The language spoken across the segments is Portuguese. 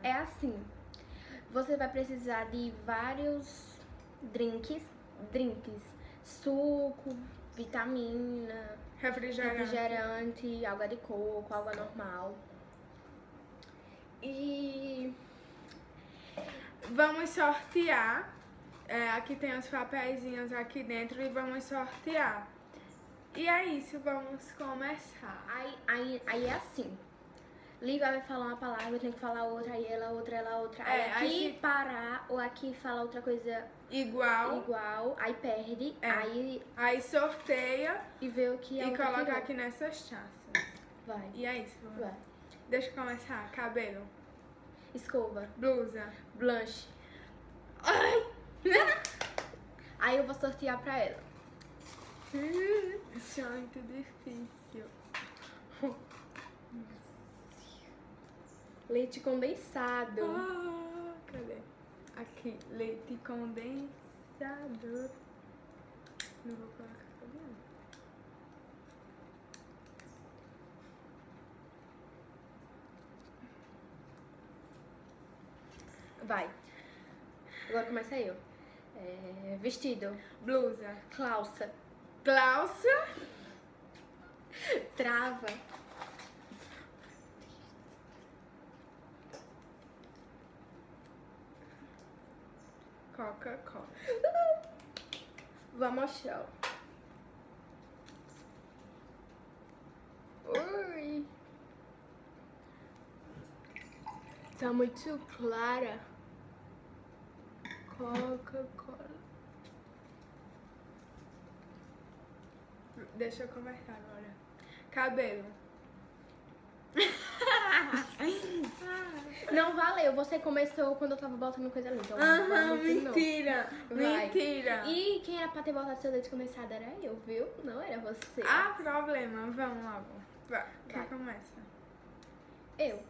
É assim, você vai precisar de vários drinks, suco, vitamina, refrigerante, água de coco, água normal. E vamos sortear. Aqui tem os papeizinhos aqui dentro e vamos sortear. E é isso, vamos começar. Aí é assim. Lívia vai falar uma palavra, tem que falar outra, aí ela outra. Aí aqui parar ou aqui falar outra coisa igual, aí perde, aí sorteia e vê o que é e coloca aqui nessas taças. Vai. E é isso, vai. Deixa eu começar. Cabelo. Escova. Blusa. Blanche. Ai! Aí eu vou sortear pra ela. Isso é muito difícil. Leite condensado. Cadê? Aqui, leite condensado. Não vou colocar também. Vai. Agora começa eu. Vestido. Blusa. Calça. Trava. Coca-Cola. Vamos ao chão. Ui. Tá muito clara. Coca-Cola. Deixa eu conversar agora. Cabelo. Não valeu, você começou quando eu tava botando coisa ali. Então mentira. Mentira. E quem era pra ter botado seu leite começado era eu, viu? Não era você. Problema. Vamos logo. Vai. Quem começa? Eu.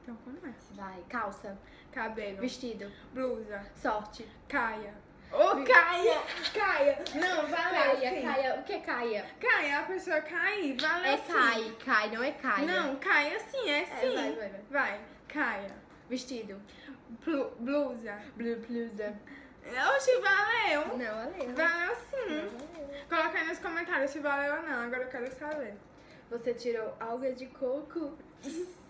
Então começa. Vai. Calça. Cabelo. Vestido. Blusa. Sorte. Caia. Caia. Não, valeu. Caia. O que é caia? Caia, a pessoa cair. Valeu. É cai, não é caia. Não, caia sim, sim. Vai. Caia. Vestido. Blusa. Blusa. Oxi, valeu. Não, valeu. Valeu sim. Coloca aí nos comentários se valeu ou não. Agora eu quero saber. Você tirou água de coco? Isso.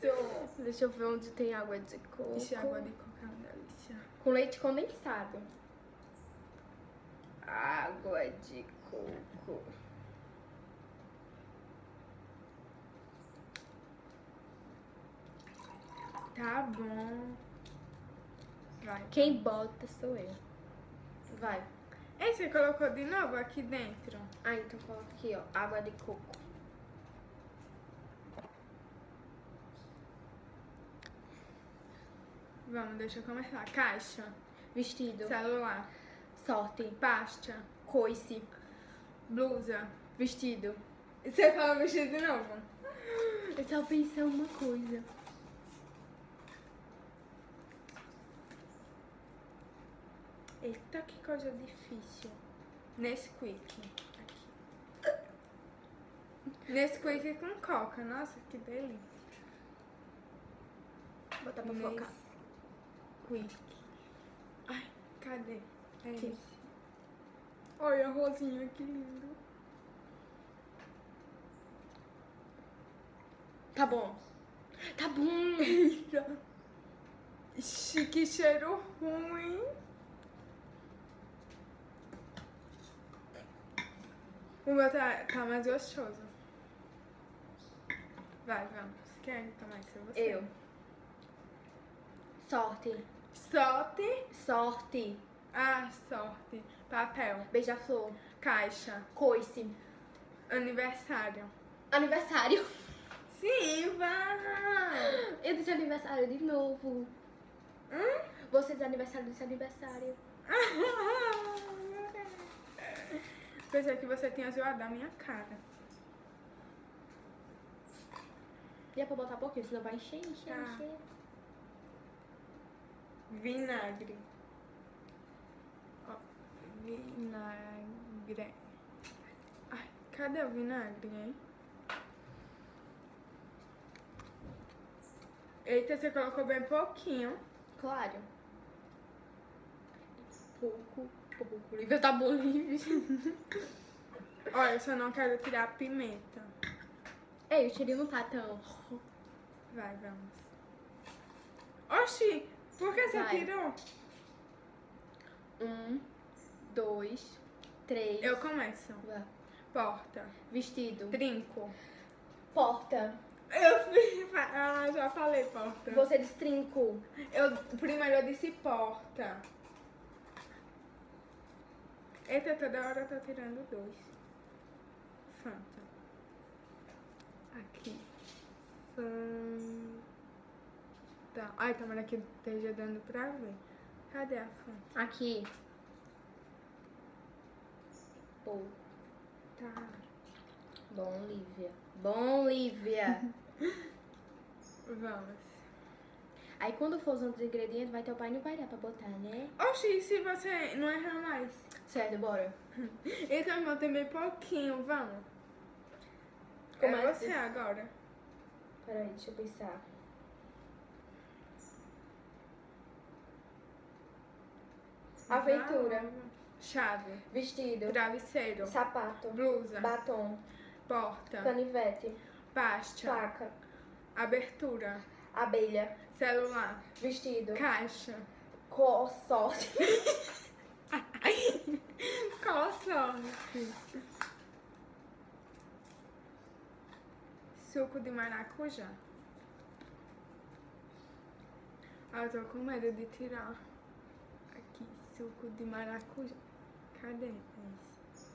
Deixa eu ver onde tem água de coco. Ixi, água de coco é uma delícia. Com leite condensado. Água de coco. Tá bom. Vai. Quem bota sou eu. Vai. Ei, você colocou de novo aqui dentro? Então coloca aqui, ó. Água de coco. Vamos, deixa eu começar. Caixa. Vestido. Celular. Sorte. Pasta. Coice. Blusa. Vestido. Você fala vestido de novo? Eu só pensei uma coisa. Eita, que coisa difícil. Nesquik. Aqui. Nesquik com coca. Nossa, que delícia. Vou botar pra focar. Nesquik. Ai, cadê? É esse. Olha a rosinha, que lindo. Tá bom. Tá bom. Eita. Que cheiro ruim. O meu tá mais gostoso. Vai, vamos. Quem começa? Você. Eu. Sorte. Sorte. Sorte. Papel. Beija-flor. Caixa. Coice. Aniversário. Aniversário. Sim, vai. Eu disse aniversário de novo. Você diz aniversário, disse aniversário. Pensei que você tinha zoado a minha cara. E é pra botar pouquinho, senão vai encher. Vinagre. Ó, vinagre. Ai, cadê o vinagre, hein? Eita, você colocou bem pouquinho. Claro. Pouco. Lívia tá bom, Lívia. Olha, eu só não quero tirar a pimenta. Ei, o cheirinho não tá tão... Vai, vamos. Oxi, por que você tirou? 1, 2, 3. Eu começo. Vai. Porta. Vestido. Trinco. Porta. Já falei porta. Você disse trinco. Primeiro eu disse porta. Eita, toda hora eu tô tirando 2. Fanta. Aqui. Fanta. Ai, tomara que esteja dando pra ver. Cadê a Fanta? Aqui. Pô. Tá. Bom, Lívia. Bom, Lívia. Vamos. Aí quando for usando os ingredientes, vai ter o pai e não vai dar pra botar, né? Oxi, se você não errar mais? Certo, bora. Então, eu botei bem pouquinho, vamos. Começa. É você agora. Peraí, deixa eu pensar. Aventura. Chave. Vestido. Travesseiro. Sapato. Blusa. Batom. Porta. Canivete. Pasta. Faca. Abertura. Abelha. Celular. Vestido. Caixa. Sorte. Sorte. Suco de maracujá. Ah, eu tô com medo de tirar. Aqui, suco de maracujá. Cadê esse?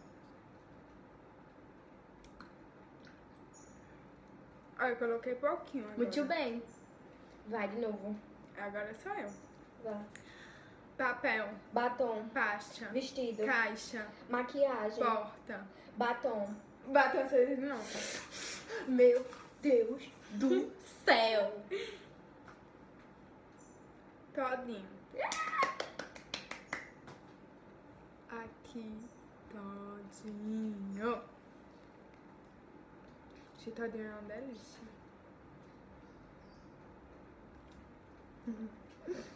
Ah, eu coloquei pouquinho agora. Muito bem. Vai de novo. Agora sou eu. Vai. Papel. Batom. Pasta. Vestido. Caixa. Maquiagem. Porta. Batom. Batom vocês não. Meu Deus do céu. Todinho. Aqui, todinho. Esse todinho é uma delícia.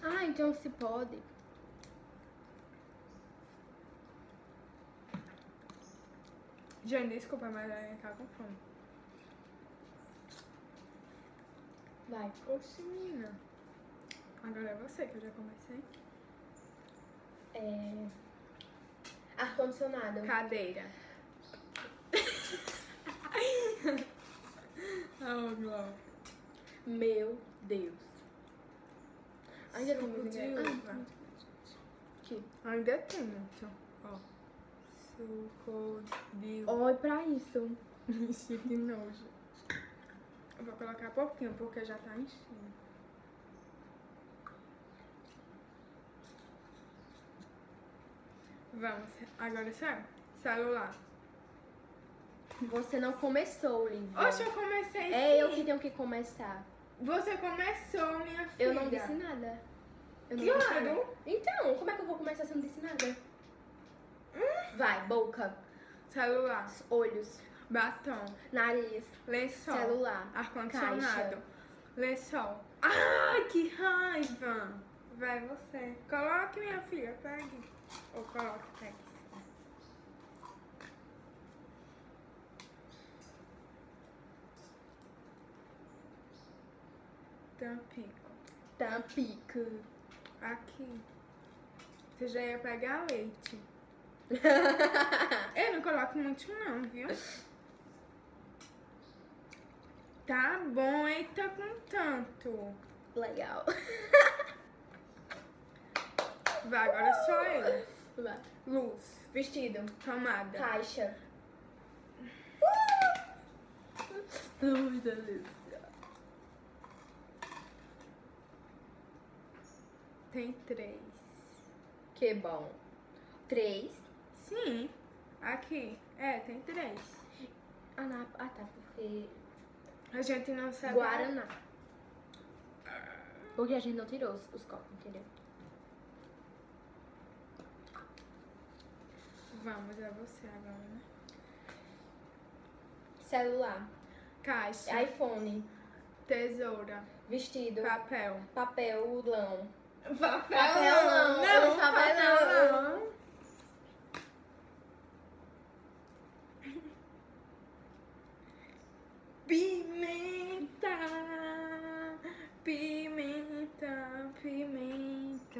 Ah, então se pode. Gente, desculpa, mas eu tava com fome. Vai. Oxi, menina. Agora é você que eu já comecei. Ar-condicionado. Cadeira. Oh, Glau. Meu Deus. Ainda tem Suco muito de uva. Aqui. Ainda tem muito. Ó. Suco de uva. Olha pra isso. Ixi, que nojo. Eu vou colocar pouquinho, porque já tá enchendo. Vamos, agora sério. Celular. Você não começou, Lívia. Oxe, eu comecei sim. É eu que tenho que começar. Você começou, minha filha. Eu não disse nada. Eu não Claro. disse nada. Então, como é que eu vou começar se eu não disse nada? Vai, boca. Celular. Olhos. Batom. Nariz. Lençol. Celular. Ar-condicionado. Caixa. Lençol. Ai, que raiva. Vai você. Coloque, minha filha. Pegue. Ou coloque, pegue. Tampico. Tampico. Aqui. Você já ia pegar leite. Eu não coloco muito não, viu? Tá bom, eita com tanto. Legal. Vai, agora sou eu. Vai. Luz. Vestido. Tomada. Caixa. Ai, delícia. Tem 3. Que bom. 3. Sim. Aqui. É, tem 3. Ah, tá, porque... A gente não sabe. Guaraná. Porque a gente não tirou os copos, entendeu? Vamos, é você agora, né? Celular. Caixa. iPhone. Tesoura. Vestido. Papel. Papelão. Papelão. Não, papelão. Pimenta. Pimenta. Pimenta.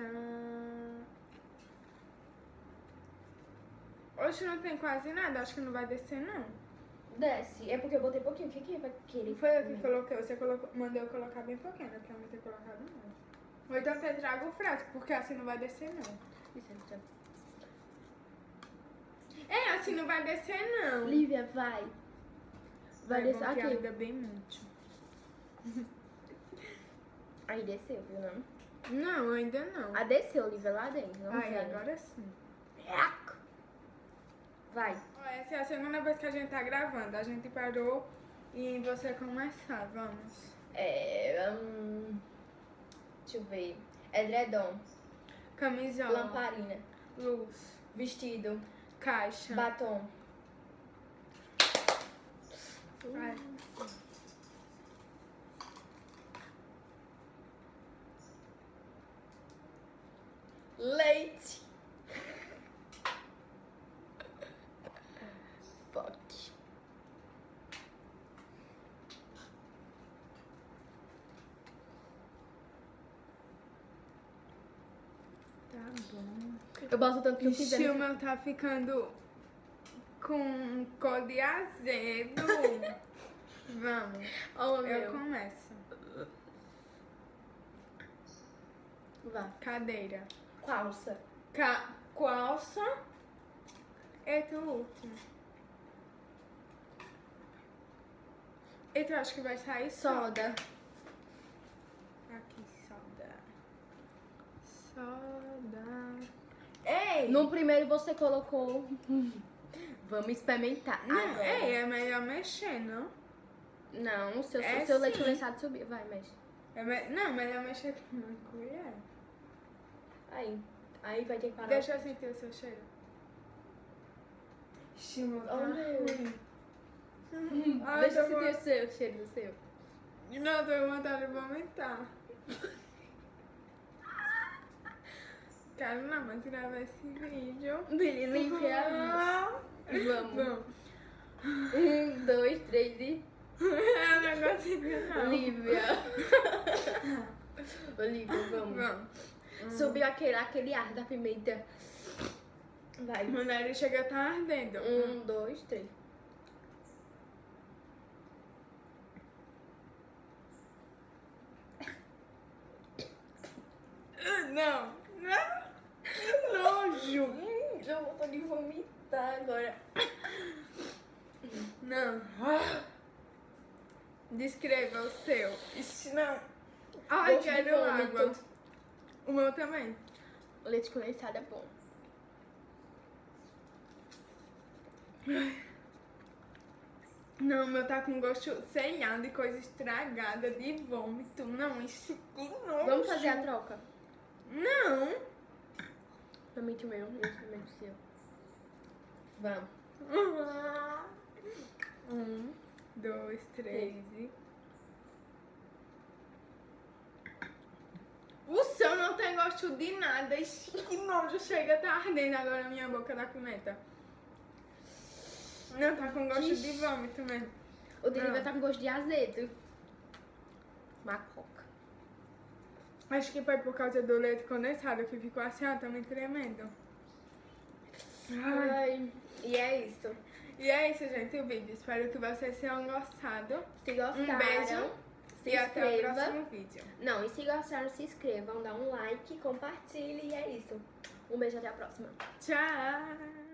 Hoje não tem quase nada, acho que não vai descer não. Desce. É porque eu botei pouquinho. O que vai querer? Foi eu que coloquei, você mandou eu colocar bem pouquinho, não é pra não ter colocado não. Ou então até trago o frasco, porque assim não vai descer não. É, assim não vai descer não. Lívia, vai. Vai descer aqui. Ainda bem muito. Aí desceu, viu não? Não, ainda não. Ah, desceu, Lívia, lá dentro. Não Ai, vem. agora sim. Vai. Essa é a segunda vez que a gente tá gravando. A gente parou e você começar, vamos. Deixa eu ver. Edredom. Camisola. Lamparina. Luz. Vestido. Caixa. Batom. Ai. Leite. Fuck. Tá bom. Eu boto tanto que eu quiser. O meu tá ficando com cor de azedo. Vamos. Oh, eu começo. Vá. Cadeira. Calça. Calça. Eita, o último. Eita, eu acho que vai sair Soda. Aqui, soda. Soda. Ei! No primeiro você colocou. Vamos experimentar. Não, agora. é melhor mexer, não? Não, o seu É leite sim. condensado subiu. Vai, mexe. Não, melhor mexer com uma colher. Aí vai ter que parar. Deixa eu sentir o seu cheiro. Ixi, tá ruim. Ai, Deixa eu sentir o cheiro do seu. Não, tô com vontade de vomitar. Quero não, mas gravar esse vídeo. Lívia. Vamos. Vamos. 1, 2, 3 e... Eu não consigo não. Lívia. Lívia, vamos. Vamos. Subiu aquele ar da pimenta. Vai. Meu nariz chega a estar ardendo. 1, 2, 3. Não. Nojo. Eu vou de vomitar agora. Não. Descreva o seu. Ixi, não. Ai, Gosto de quero vômito. água. O meu também. O leite condensado é bom. Não, o meu tá com gosto, sei lá, de coisa estragada, de vômito. Não, isso que nojo. Vamos fazer a troca? Não. Experimento o meu, eu experimento o seu. Vamos. 1, 2, 3 e... O seu não tem gosto de nada. Ixi, que nojo. Chega, tá ardendo agora a minha boca da pimenta. Não, tá com gosto de vômito mesmo. O dele vai estar com gosto de azedo. Macoca. Acho que foi por causa do leite condensado que ficou assim, ó, tá me tremendo. Ai, e é isso. E é isso, gente, o vídeo. Espero que vocês tenham gostado. Se gostaram, Um beijo se e até o inscreva. próximo vídeo. Não, e se gostaram, se inscrevam, dá um like, compartilhe e é isso. Um beijo, até a próxima. Tchau!